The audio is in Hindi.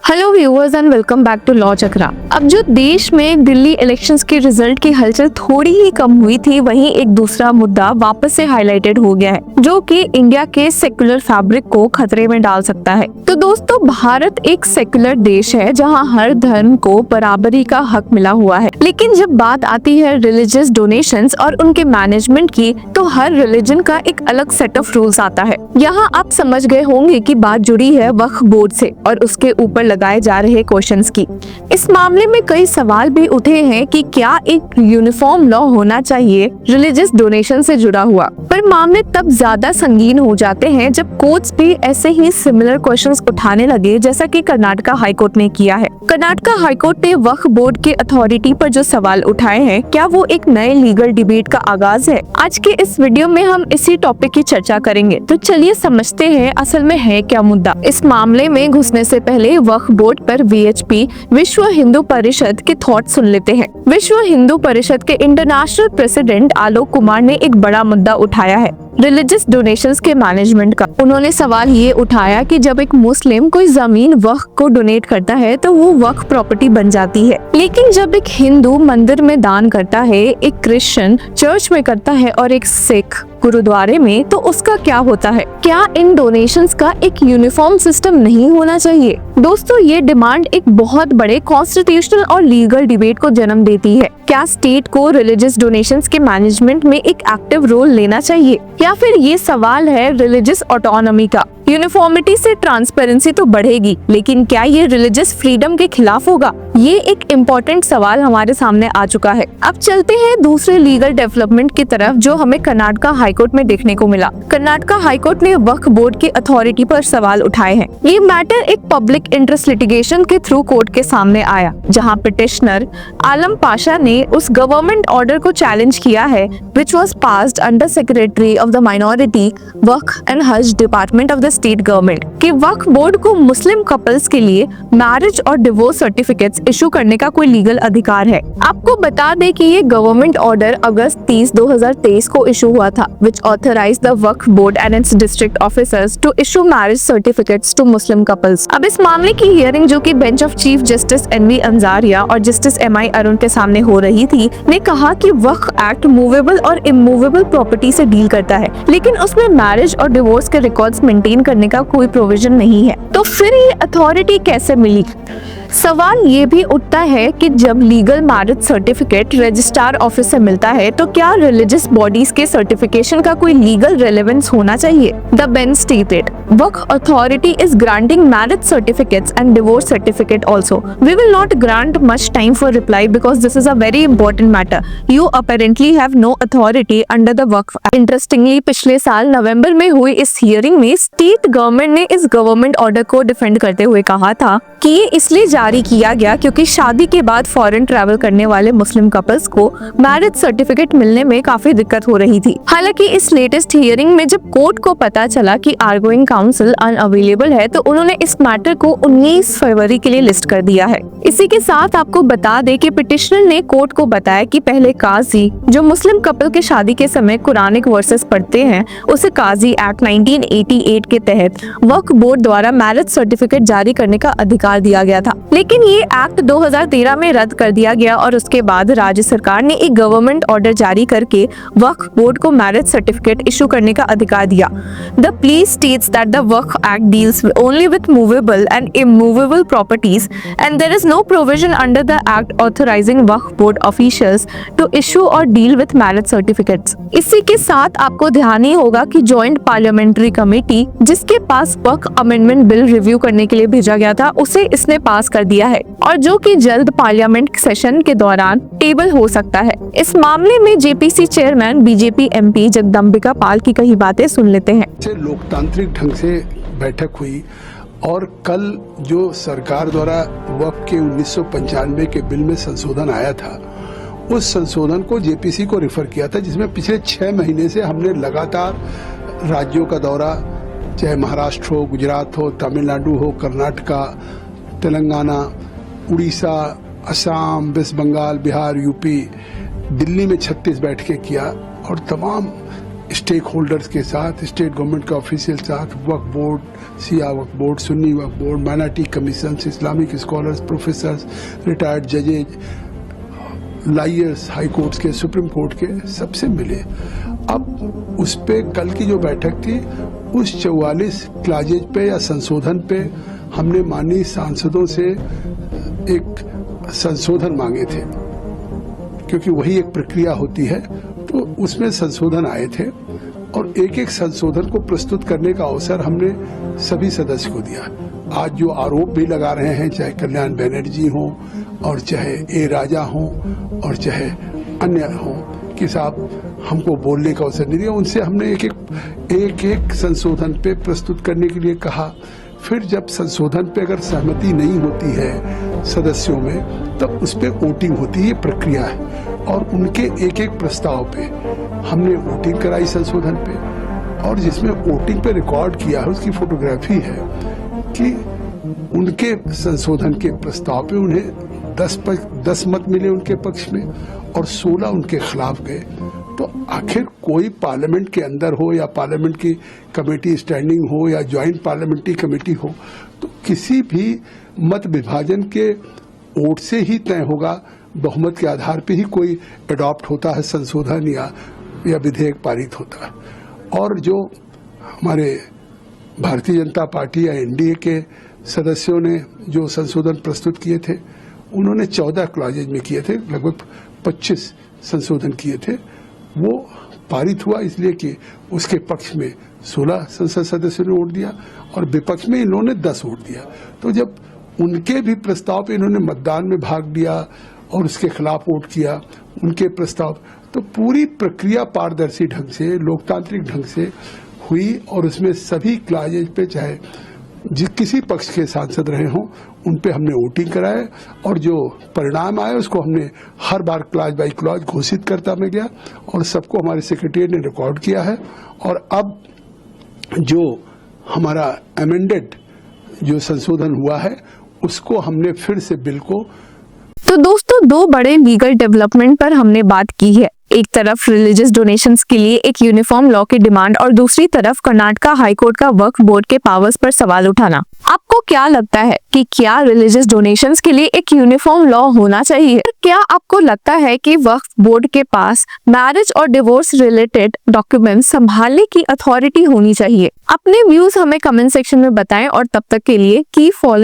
Hello viewers and welcome back to law Chakra. अब जो देश में दिल्ली इलेक्शंस के रिजल्ट की हलचल थोड़ी ही कम हुई थी, वहीं एक दूसरा मुद्दा वापस से हाईलाइटेड हो गया है जो कि इंडिया के सेक्युलर फैब्रिक को खतरे में डाल सकता है। तो दोस्तों, भारत एक सेक्युलर देश है जहां हर धर्म को बराबरी का हक मिला हुआ है, लेकिन जब बात आती है रिलीजियस डोनेशंस और उनके मैनेजमेंट की, तो हर रिलीजन का एक अलग सेट ऑफ रूल्स आता है। यहाँ आप समझ गए होंगे कि बात जुड़ी है वक्फ बोर्ड से और उसके ऊपर लगाए जा रहे क्वेश्चंस की। इस मामले में कई सवाल भी उठे हैं कि क्या एक यूनिफॉर्म लॉ होना चाहिए रिलीजियस डोनेशन से जुड़ा हुआ, पर मामले तब ज्यादा संगीन हो जाते हैं जब कोर्ट्स भी ऐसे ही सिमिलर क्वेश्चंस उठाने लगे, जैसा कि कर्नाटका हाईकोर्ट ने किया है। कर्नाटका हाईकोर्ट ने वक्फ बोर्ड के अथॉरिटी पर जो सवाल उठाए हैं, क्या वो एक नए लीगल डिबेट का आगाज है? आज के इस वीडियो में हम इसी टॉपिक की चर्चा करेंगे। तो चलिए समझते हैं असल में है क्या मुद्दा। इस मामले में घुसने से पहले वक्फ बोर्ड पर वीएचपी विश्व हिंदू परिषद के थॉट सुन लेते हैं। विश्व हिंदू परिषद के इंटरनेशनल प्रेसिडेंट आलोक कुमार ने एक बड़ा मुद्दा उठाया है, रिलीजियस डोनेशंस के मैनेजमेंट का। उन्होंने सवाल ये उठाया कि जब एक मुस्लिम कोई जमीन वक्फ को डोनेट करता है तो वो वक्फ प्रॉपर्टी बन जाती है, लेकिन जब एक हिंदू मंदिर में दान करता है, एक क्रिश्चियन चर्च में करता है और एक सिख गुरुद्वारे में, तो उसका क्या होता है? क्या इन डोनेशंस का एक यूनिफॉर्म सिस्टम नहीं होना चाहिए? दोस्तों, ये डिमांड एक बहुत बड़े कॉन्स्टिट्यूशनल और लीगल डिबेट को जन्म देती है। क्या स्टेट को रिलीजियस डोनेशंस के मैनेजमेंट में एक एक्टिव रोल लेना चाहिए, या फिर ये सवाल है रिलीजियस ऑटोनॉमी का? यूनिफॉर्मिटी से ट्रांसपेरेंसी तो बढ़ेगी, लेकिन क्या ये रिलीजियस फ्रीडम के खिलाफ होगा? ये एक इम्पोर्टेंट सवाल हमारे सामने आ चुका है। अब चलते हैं दूसरे लीगल डेवलपमेंट की तरफ जो हमें कर्नाटका हाईकोर्ट में देखने को मिला। कर्नाटका हाईकोर्ट ने वक्फ बोर्ड की अथॉरिटी पर सवाल उठाए हैं। ये मैटर एक पब्लिक इंटरेस्ट लिटिगेशन के थ्रू कोर्ट के सामने आया, जहाँ पिटिशनर आलम पाशा ने उस गवर्नमेंट ऑर्डर को चैलेंज किया है which was passed under secretary of the minority Waqf and Haj department of the state government कि वक्फ बोर्ड को मुस्लिम कपल्स के लिए मैरिज और डिवोर्स सर्टिफिकेट्स इशू करने का कोई लीगल अधिकार है। आपको बता दें कि ये गवर्नमेंट ऑर्डर अगस्त 30, 2023 को इशू हुआ था, which authorized the Waqf board and its district officers to issue marriage certificates to Muslim couples। अब इस मामले की हियरिंग जो कि bench of chief justice NV Anjaria और जस्टिस एमआई अरुण के सामने हो रही थी, ने कहा कि वक्फ एक्ट मूवेबल और इमूवेबल प्रॉपर्टी से डील करता है, लेकिन उसमें मैरिज और डिवोर्स के रिकॉर्ड्स मेंटेन करने का कोई प्रोविजन नहीं है। तो फिर ये अथॉरिटी कैसे मिली? सवाल ये भी उठता है कि जब legal marriage certificate registrar office से मिलता है, तो क्या रिलीजियस बॉडीज के सर्टिफिकेशन का कोई लीगल रेलेवेंस होना चाहिए? The bench stated, Waqf authority is granting marriage certificates and divorce certificate also. We will not grant much time for reply because this is a very important matter. You apparently have no authority under the Waqf act. Interestingly, पिछले साल नवंबर में हुई इस हियरिंग में स्टेट गवर्नमेंट ने इस गवर्नमेंट ऑर्डर को डिफेंड करते हुए कहा था कि ये इसलिए जारी किया गया क्योंकि शादी के बाद फॉरेन ट्रैवल करने वाले मुस्लिम कपल्स को मैरिज सर्टिफिकेट मिलने में काफी दिक्कत हो रही थी। हालांकि इस लेटेस्ट हियरिंग में जब कोर्ट को पता चला कि आर्गोइंग काउंसिल अनअवेलेबल है, तो उन्होंने इस मैटर को 19 फरवरी के लिए लिस्ट कर दिया है। इसी के साथ आपको बता दें कि पिटिशनर ने कोर्ट को बताया कि पहले काजी जो मुस्लिम कपल के शादी के समय कुरानिक वर्सेस पढ़ते हैं, उसे काजी एक्ट 1988 के तहत वक्फ बोर्ड द्वारा मैरिज सर्टिफिकेट जारी करने का अधिकार दिया गया था, लेकिन ये एक्ट 2013 में रद्द कर दिया गया और उसके बाद राज्य सरकार ने एक गवर्नमेंट ऑर्डर जारी करके वक्फ बोर्ड को मैरिज सर्टिफिकेट इशू करने का अधिकार दिया। The plea states that the Waqf act deals only with movable and immovable properties and there is no provision under the act authorising Waqf board officials to issue or deal with marriage certificates. इसी के साथ आपको ध्यान ही होगा कि जॉइंट पार्लियामेंट्री कमेटी जिसके पास वक्फ अमेंडमेंट बिल रिव्यू करने के लिए भेजा गया था, उसे इसने पास कर दिया है और जो कि जल्द पार्लियामेंट सेशन के दौरान टेबल हो सकता है। इस मामले में JPC chairman BJP MP Jagdambika Pal की कई बातें सुन लेते हैं। लोकतांत्रिक ढंग से बैठक हुई और कल जो सरकार द्वारा वक्फ के 1995 के बिल में संशोधन आया था, उस संशोधन को जेपीसी को रेफर किया था, जिसमें पिछले 6 महीने से हमने लगातार राज्यों का दौरा, चाहे महाराष्ट्र हो, गुजरात हो, तमिलनाडु हो, कर्नाटका, तेलंगाना, उड़ीसा, असम, वेस्ट बंगाल, बिहार, यूपी, दिल्ली में 36 बैठकें किया और तमाम स्टेक होल्डर्स के साथ, स्टेट गवर्नमेंट के ऑफिशियल साथ, Waqf board, Shia Waqf board, Sunni Waqf board, minority commission, Islamic scholars, professors, retired जजेज, लायर्स, हाई कोर्ट्स के, सुप्रीम कोर्ट के, सबसे मिले। अब उस पे कल की जो बैठक थी, उस 44 क्लाजेज पे या संशोधन पे हमने माननीय सांसदों से एक संशोधन मांगे थे, क्योंकि वही एक प्रक्रिया होती है। तो उसमें संशोधन आए थे और एक एक संशोधन को प्रस्तुत करने का अवसर हमने सभी सदस्य को दिया। आज जो आरोप भी लगा रहे हैं, चाहे कल्याण बनर्जी हो और चाहे ए राजा हो और चाहे अन्य हो कि साहब हमको बोलने का अवसर नहीं दिया, उनसे हमने एक एक संशोधन पे प्रस्तुत करने के लिए कहा। फिर जब संशोधन पे अगर सहमति नहीं होती है सदस्यों में, तब उस पे वोटिंग होती है, ये प्रक्रिया है। और उनके एक एक प्रस्ताव पे हमने वोटिंग कराई संशोधन पे, और जिसमें वोटिंग पे रिकॉर्ड किया है उसकी फोटोग्राफी है कि उनके संशोधन के प्रस्ताव पे उन्हें 10 मत मिले उनके पक्ष में और 16 उनके खिलाफ गए। तो आखिर कोई पार्लियामेंट के अंदर हो या पार्लियामेंट की कमेटी स्टैंडिंग हो या ज्वाइंट पार्लियामेंट्री कमेटी हो, तो किसी भी मत विभाजन के वोट से ही तय होगा, बहुमत के आधार पे ही कोई अडॉप्ट होता है संशोधन या विधेयक पारित होता है। और जो हमारे भारतीय जनता पार्टी या एनडीए के सदस्यों ने जो संशोधन प्रस्तुत किए थे, उन्होंने 14 क्लॉजेज में किए थे, लगभग 25 संशोधन किए थे। वो पारित हुआ इसलिए कि उसके पक्ष में 16 संसद सदस्यों ने वोट दिया और विपक्ष में इन्होंने 10 वोट दिया। तो जब उनके भी प्रस्ताव पे इन्होंने मतदान में भाग लिया और उसके खिलाफ वोट किया, उनके प्रस्ताव, तो पूरी प्रक्रिया पारदर्शी ढंग से, लोकतांत्रिक ढंग से हुई। और उसमें सभी क्लॉजेज पे चाहे किसी पक्ष के सांसद रहे हों, उन पे हमने वोटिंग कराए और जो परिणाम आए उसको हमने हर बार क्लॉज बाय क्लॉज घोषित करता में गया और सबको हमारे सेक्रेटरी ने रिकॉर्ड किया है। और अब जो हमारा अमेंडेड जो संशोधन हुआ है, उसको हमने फिर से बिल को। तो दोस्तों, 2 बड़े लीगल डेवलपमेंट पर हमने बात की है। एक तरफ रिलीजियस डोनेशंस के लिए एक यूनिफॉर्म लॉ की डिमांड और दूसरी तरफ कर्नाटका हाईकोर्ट का वक्फ बोर्ड के पावर्स पर सवाल उठाना। आपको क्या लगता है कि क्या रिलीजियस डोनेशंस के लिए एक यूनिफॉर्म लॉ होना चाहिए? क्या आपको लगता है कि वक्फ बोर्ड के पास मैरिज और डिवोर्स रिलेटेड डॉक्यूमेंट्स संभालने की अथॉरिटी होनी चाहिए? अपने व्यूज हमें कमेंट सेक्शन में बताएं और तब तक के लिए कीप फॉलोइंग